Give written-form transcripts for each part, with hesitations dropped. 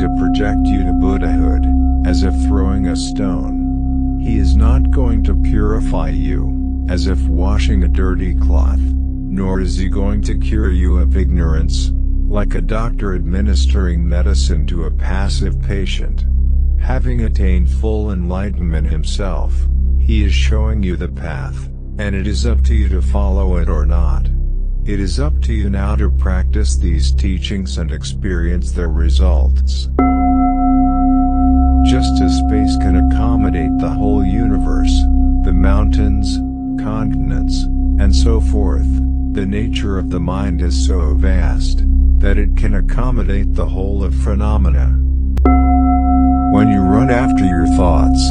to project you to Buddhahood, as if throwing a stone. He is not going to purify you, as if washing a dirty cloth, nor is he going to cure you of ignorance, like a doctor administering medicine to a passive patient. Having attained full enlightenment himself, he is showing you the path, and it is up to you to follow it or not. It is up to you now to practice these teachings and experience their results. Just as space can accommodate the whole universe, the mountains, continents, and so forth, the nature of the mind is so vast that it can accommodate the whole of phenomena. When you run after your thoughts,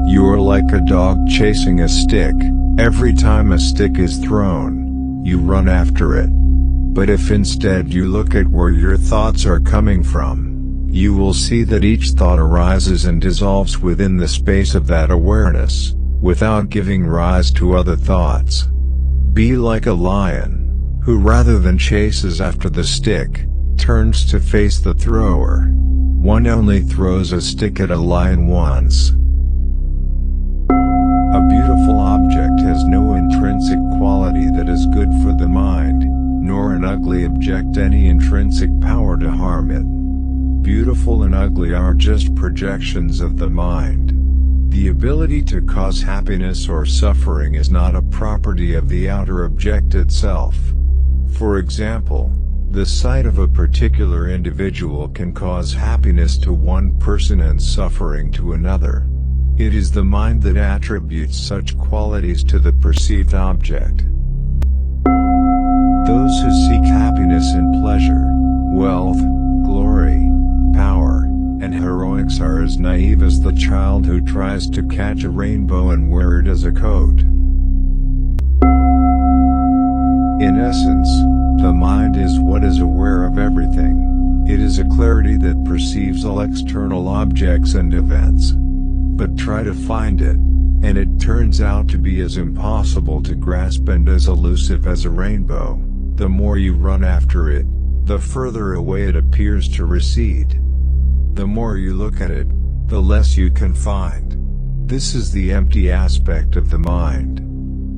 you are like a dog chasing a stick. Every time a stick is thrown, you run after it. But if instead you look at where your thoughts are coming from, you will see that each thought arises and dissolves within the space of that awareness, without giving rise to other thoughts. Be like a lion, who rather than chases after the stick, turns to face the thrower. One only throws a stick at a lion once. A beautiful object has no intrinsic quality that is good for the mind, nor an ugly object any intrinsic power to harm it. Beautiful and ugly are just projections of the mind. The ability to cause happiness or suffering is not a property of the outer object itself. For example, the sight of a particular individual can cause happiness to one person and suffering to another. It is the mind that attributes such qualities to the perceived object. Those who seek happiness in pleasure, wealth, glory, power, and heroics are as naive as the child who tries to catch a rainbow and wear it as a coat. In essence, the mind is what is aware of everything. It is a clarity that perceives all external objects and events. But try to find it, and it turns out to be as impossible to grasp and as elusive as a rainbow. The more you run after it, the further away it appears to recede. The more you look at it, the less you can find. This is the empty aspect of the mind.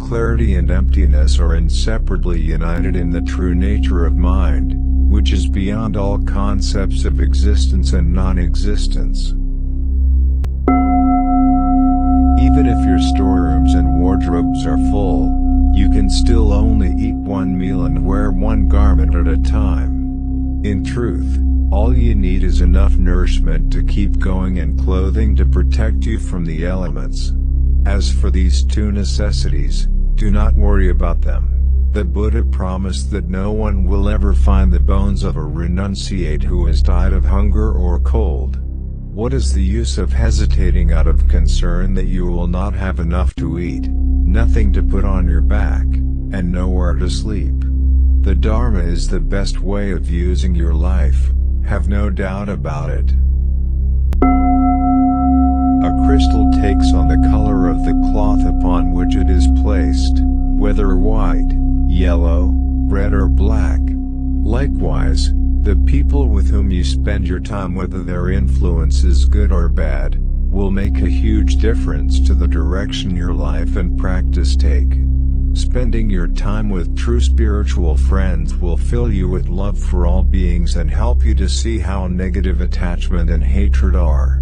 Clarity and emptiness are inseparably united in the true nature of mind, which is beyond all concepts of existence and non-existence. Even if your storerooms and wardrobes are full, you can still only eat one meal and wear one garment at a time. In truth, all you need is enough nourishment to keep going and clothing to protect you from the elements. As for these two necessities, do not worry about them. The Buddha promised that no one will ever find the bones of a renunciate who has died of hunger or cold. What is the use of hesitating out of concern that you will not have enough to eat, nothing to put on your back, and nowhere to sleep? The Dharma is the best way of using your life, have no doubt about it. A crystal takes on the color of the cloth upon which it is placed, whether white, yellow, red or black. Likewise, the people with whom you spend your time, whether their influence is good or bad, will make a huge difference to the direction your life and practice take. Spending your time with true spiritual friends will fill you with love for all beings and help you to see how negative attachment and hatred are.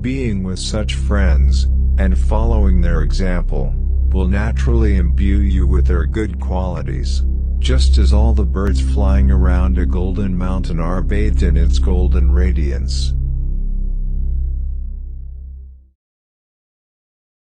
Being with such friends, and following their example, will naturally imbue you with their good qualities. Just as all the birds flying around a golden mountain are bathed in its golden radiance.